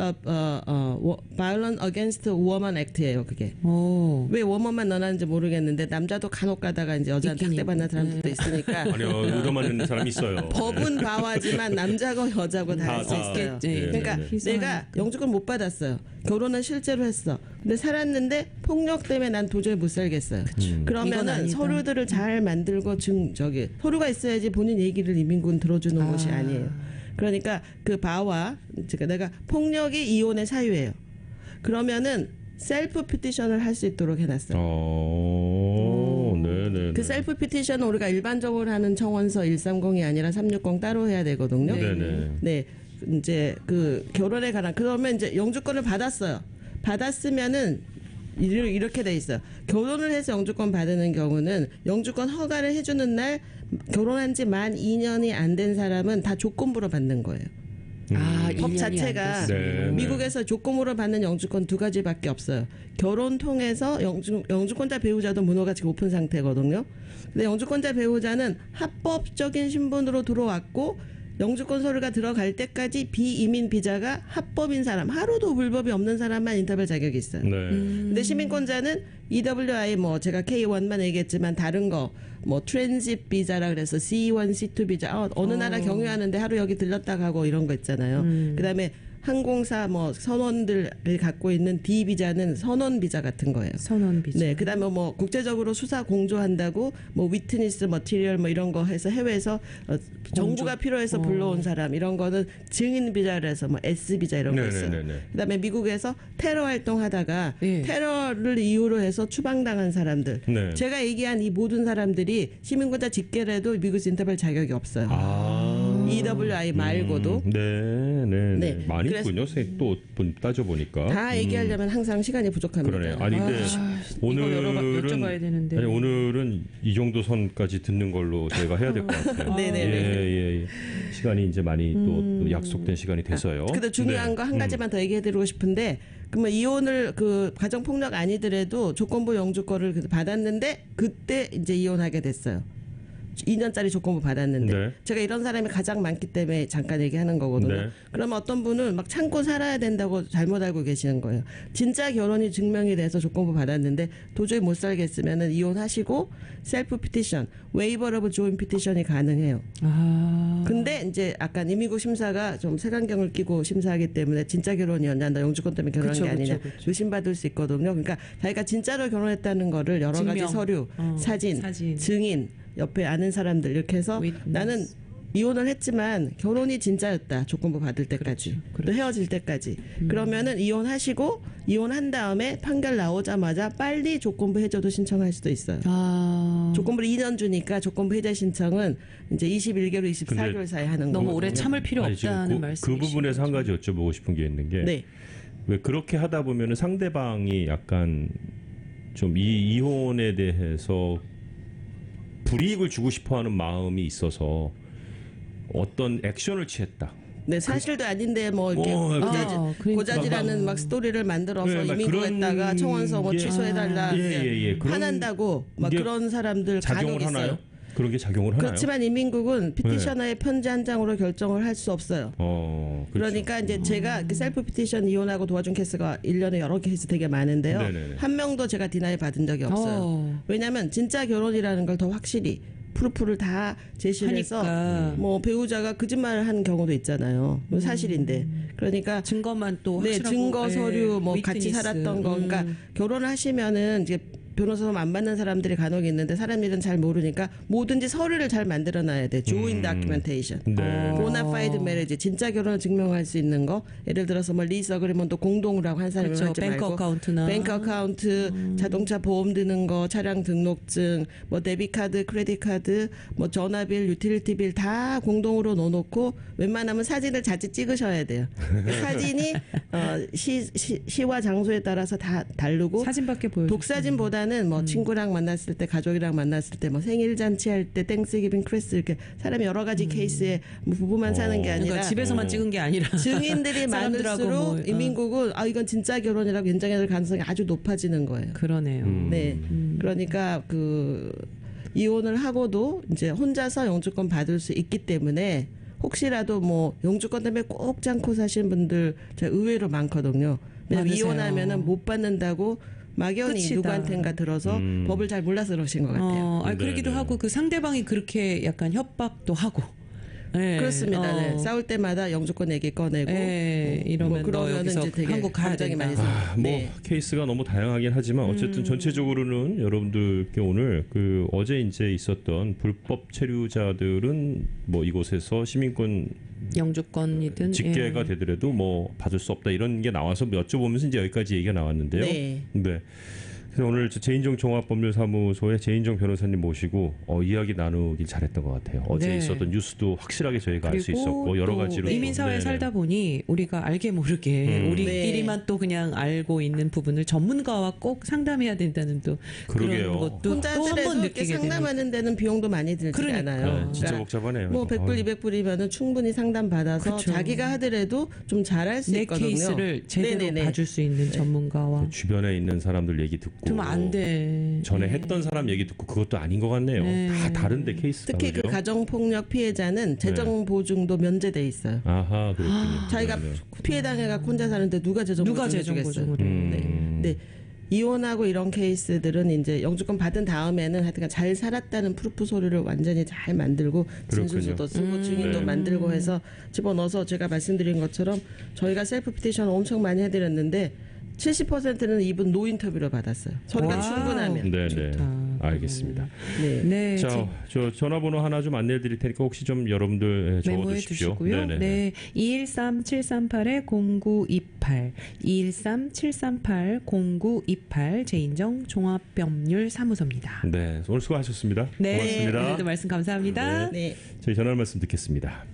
S3: Against Woman Act예요. 그게.
S2: 오.
S3: 왜 워먼만 넣어놨는지 모르겠는데 남자도 간혹 가다가 이제 여자한테
S2: 있긴
S3: 학대받는 사람들도 있으니까
S1: 아니요, 의도맞는 사람이 있어요.
S3: 법은 바와지만 남자고 여자고 다 할 수 있어요.
S2: 있겠지.
S3: 그러니까
S1: 네,
S3: 내가 영주권 못 받았어요. 결혼은 실제로 했어. 근데 살았는데 폭력 때문에 난 도저히 못 살겠어요.
S2: 이건
S3: 그러면은
S2: 아니다.
S3: 서류들을 잘 만들고 서류가 있어야지 본인 얘기를 이민군 들어주는 곳이 아니에요. 그러니까 그 바와 그러니까 내가 폭력이 이혼의 사유예요. 그러면은 셀프 피티션을 할 수 있도록 해놨어요.
S1: 네네.
S3: 그 셀프 피티션은 우리가 일반적으로 하는 청원서 130이 아니라 360 따로 해야 되거든요.
S1: 네네.
S3: 네, 이제 그 결혼에 관한 그러면 이제 영주권을 받았어요. 받았으면은 이렇게 돼 있어요. 결혼을 해서 영주권 받는 경우는 영주권 허가를 해주는 날 결혼한 지 만 2년이 안 된 사람은 다 조건부로 받는 거예요. 법
S2: 2년이
S3: 자체가
S2: 안 됐어요.
S1: 네.
S3: 미국에서 조건부로 받는 영주권 2가지밖에 없어요. 결혼 통해서 영주권자 배우자도 문호가 지금 오픈 상태거든요. 근데 영주권자 배우자는 합법적인 신분으로 들어왔고 영주권 서류가 들어갈 때까지 비이민 비자가 합법인 사람, 하루도 불법이 없는 사람만 인터뷰 자격이 있어요.
S1: 네.
S3: 근데 시민권자는 EWI 뭐 제가 K1만 얘기했지만 다른 거 뭐 트랜짓 비자라 그래서 C1, C2 비자 어느 나라 경유하는데 하루 여기 들렀다 가고 이런 거 있잖아요. 그다음에 항공사 뭐 선원들이 갖고 있는 D 비자는 선원 비자 같은 거예요.
S2: 선원 비자.
S3: 네, 그다음에 뭐 국제적으로 수사 공조한다고 뭐 위트니스 머티리얼 뭐 이런 거 해서 해외에서 정부가 필요해서 불러온 사람 이런 거는 증인 비자를 해서 뭐 S 비자 이런 거 있어요.
S1: 네네네네.
S3: 그다음에 미국에서 테러 활동하다가
S2: 네.
S3: 테러를 이유로 해서 추방당한 사람들.
S1: 네.
S3: 제가 얘기한 이 모든 사람들이 시민권자 직계라도 미국에서 인터뷰할 자격이 없어요. EWI 말고도.
S1: 네네.
S3: 네.
S1: 많이
S3: 그래서-
S1: 있군요. 또 따져보니까.
S3: 다 얘기하려면 항상 시간이 부족합니다.
S1: 그러네요. 아니 근데
S2: 이거
S1: 오늘은
S2: 여쭤봐야 되는데.
S1: 아니, 오늘은 이 정도 선까지 듣는 걸로 저희가 해야 될 것 같아요.
S3: 네네네.
S1: 예. 시간이 이제 많이 또 약속된 시간이 돼서요.
S3: 근데 중요한
S1: 네.
S3: 거 한 가지만 더 얘기해드리고 싶은데, 그러면 이혼을 그 가정폭력 아니더라도 조건부 영주권을 받았는데 그때 이제 이혼하게 됐어요. 2년짜리 조건부 받았는데
S1: 네.
S3: 제가 이런 사람이 가장 많기 때문에 잠깐 얘기하는 거거든요.
S1: 네.
S3: 그러면 어떤 분은 막 참고 살아야 된다고 잘못 알고 계시는 거예요. 진짜 결혼이 증명이 돼서 조건부 받았는데 도저히 못 살겠으면은 이혼하시고 셀프 피티션, 웨이버러블 조인 피티션이 가능해요. 근데 이제 아까 이민국 심사가 좀 색안경을 끼고 심사하기 때문에 진짜 결혼이었냐, 나 영주권 때문에 결혼한
S2: 그쵸,
S3: 게 아니냐
S2: 그쵸.
S3: 의심받을 수 있거든요. 그러니까 자기가 진짜로 결혼했다는 거를 여러 가지
S2: 증명.
S3: 서류, 사진, 증인, 옆에 아는 사람들 이렇게 해서
S2: Witness.
S3: 나는 이혼을 했지만 결혼이 진짜였다. 조건부 받을 때까지. 또 헤어질 때까지. 그러면은 이혼하시고 이혼한 다음에 판결 나오자마자 빨리 조건부 해제도 신청할 수도 있어요. 조건부를 2년 주니까 조건부 해제 신청은 이제 21개월, 24개월 사이에 하는
S2: 너무
S3: 거거든요.
S2: 오래 참을 필요
S1: 아니, 지금
S2: 없다는
S1: 그
S2: 말씀이시죠.
S1: 부분에서 한 가지 여쭤보고 싶은 게 있는 게
S3: 네.
S1: 왜 그렇게 하다 보면은 상대방이 약간 좀 이 이혼에 대해서 불이익을 주고 싶어하는 마음이 있어서 어떤 액션을 취했다.
S3: 네, 사실도 아닌데 뭐 이렇게
S2: 그러니까.
S3: 고자질하는 막 스토리를 만들어서
S1: 네, 막
S3: 이민국에다가
S1: 그런
S3: 청원서 뭐
S1: 게-
S3: 취소해달라
S1: 예. 그런
S3: 화난다고 막
S1: 게
S3: 그런 사람들 간혹
S1: 작용을
S3: 있어요.
S1: 하나요? 그런 게 작용을 하나요?
S3: 그렇지만 이민국은 피티셔너의 편지 한 장으로 결정을 할 수 없어요.
S1: 그렇죠.
S3: 그러니까 이제 제가 그 셀프 피티션 이혼하고 도와준 케이스가 1년에 여러 케이스 되게 많은데요.
S1: 네네네.
S3: 한 명도 제가 디나이 받은 적이 없어요. 왜냐하면 진짜 결혼이라는 걸 더 확실히 프루프를 다 제시를 해서
S2: 하니까.
S3: 뭐 배우자가 거짓말을 하는 경우도 있잖아요. 사실인데. 그러니까
S2: 증거만 또
S3: 네,
S2: 확실하고,
S3: 증거 서류 뭐 같이
S2: 위트니스.
S3: 살았던 거. 그러니까 결혼을 하시면은 이제 변호사 안 받는 사람들이 간혹 있는데 사람 일은 잘 모르니까 뭐든지 서류를 잘 만들어놔야 돼. 조인 다큐멘테이션.
S1: 네.
S3: 보나파이드 메리지 진짜 결혼을 증명할 수 있는 거. 예를 들어서 뭐 리스 어그리먼트 공동으로 하고 한 사람이
S2: 그렇죠.
S3: 하지
S2: 뱅크
S3: 말고
S2: 어카운트나
S3: 뱅크 어카운트, 자동차 보험 드는 거, 차량 등록증, 뭐 데비카드, 크레딧카드, 뭐 전화빌, 유틸리티빌 다 공동으로 넣어놓고 웬만하면 사진을 자칫 찍으셔야 돼요. 사진이 시와 장소에 따라서 다 다르고
S2: 사진밖에 보여.
S3: 독사진보다는 뭐 친구랑 만났을 때, 가족이랑 만났을 때, 뭐 생일 잔치할 때, 땡스기빙 크리스 이렇게 사람이 여러 가지 케이스에 뭐 부부만 사는 게 아니라
S2: 그러니까 집에서만 찍은 게 아니라
S3: 증인들이
S2: 사람들하고
S3: 많을수록
S2: 뭐,
S3: 인민국은 이건 진짜 결혼이라고 인정해야 될 가능성이 아주 높아지는 거예요.
S2: 그러네요.
S3: 네, 그러니까 그 이혼을 하고도 이제 혼자서 영주권 받을 수 있기 때문에 혹시라도 뭐 영주권 때문에 꼭 잡고 사시는 분들 제가 의외로 많거든요. 왜냐면
S2: 많으세요.
S3: 이혼하면은 못 받는다고 막연히
S2: 끝이다.
S3: 누구한테인가 들어서 법을 잘 몰라서 그러신 것 같아요.
S2: 그러기도
S1: 네네.
S2: 하고 그 상대방이 그렇게 약간 협박도 하고. 네.
S3: 그렇습니다. 네. 싸울 때마다 영주권 얘기 꺼내고
S2: 이러면 너
S3: 그러면은
S2: 여기서
S3: 이제 되게
S2: 한국 가야
S3: 감정이
S2: 된다.
S3: 많이 생겨요.
S1: 뭐
S3: 네.
S1: 케이스가 너무 다양하긴 하지만 어쨌든 전체적으로는 여러분들께 오늘 그 어제 이제 있었던 불법 체류자들은 뭐 이곳에서 시민권
S2: 영주권이든
S1: 직계가
S2: 예.
S1: 되더라도 뭐 받을 수 없다 이런 게 나와서 여쭤보면서 이제 여기까지 얘기가 나왔는데요.
S3: 네.
S1: 네. 그래서 오늘 제인정 종합법률사무소의 제인정 변호사님 모시고 이야기 나누길 잘했던 것 같아요. 어제
S2: 네.
S1: 있었던 뉴스도 확실하게 저희가 알 수
S2: 그리고
S1: 있었고 여러
S2: 또
S1: 가지로
S2: 이민사회에
S1: 네.
S2: 살다 보니 우리가 알게 모르게 우리끼리만
S3: 네.
S2: 또 그냥 알고 있는 부분을 전문가와 꼭 상담해야 된다는 또
S1: 그러게요.
S2: 그런 것도 또 한
S3: 혼자
S2: 번
S3: 하더라도 이렇게
S2: 느끼게 되는.
S3: 상담하는 데는 비용도 많이 들지
S2: 그러니까.
S3: 않아요.
S1: 네, 진짜 복잡하네요.
S3: 뭐
S1: 이거.
S3: 100불, 200불이면은 충분히 상담 받아서
S2: 그쵸.
S3: 자기가 하더라도 좀 잘할 수
S2: 내
S3: 있거든요.
S2: 케이스를 제대로
S3: 네네네.
S2: 봐줄 수 있는 전문가와
S1: 주변에 있는 사람들 얘기 듣고
S2: 그러면 안 돼.
S1: 전에 했던 사람 얘기 듣고 그것도 아닌 것 같네요.
S2: 네.
S1: 다 다른데 케이스가
S3: 특히 그
S1: 그죠?
S3: 가정폭력 피해자는 재정 보증도 면제돼 있어요.
S1: 아하 그렇군요.
S3: 자기가
S1: 네, 네.
S3: 피해 당해가 혼자 사는데 누가 재정
S2: 누가
S3: 보증을
S2: 재정
S3: 주겠어요?
S2: 보증을 해요.
S3: 네. 이혼하고 이런 케이스들은 이제 영주권 받은 다음에는 하여튼 잘 살았다는 프루프 서류를 완전히 잘 만들고 진술서도 쓰고 증인도
S1: 네.
S3: 만들고 해서 집어넣어서 제가 말씀드린 것처럼 저희가 셀프 피티션 엄청 많이 해드렸는데 70%는 이분 노 인터뷰를 받았어요. 서류가
S2: 와우.
S3: 충분하면.
S1: 네, 네.
S2: 좋다.
S1: 알겠습니다.
S3: 네.
S2: 네.
S1: 자, 저 전화번호 하나 좀 안내해 드릴 테니까 혹시 좀 여러분들
S2: 메모해
S1: 적어두십시오.
S2: 두시고요.
S1: 네네네.
S2: 네, 213-738-0928, 213-738-0928 제인정 종합법률사무소입니다.
S1: 네, 오늘 수고하셨습니다.
S2: 네,
S1: 고맙습니다.
S2: 오늘도 말씀 감사합니다.
S3: 네.
S1: 저희 전화 말씀 듣겠습니다.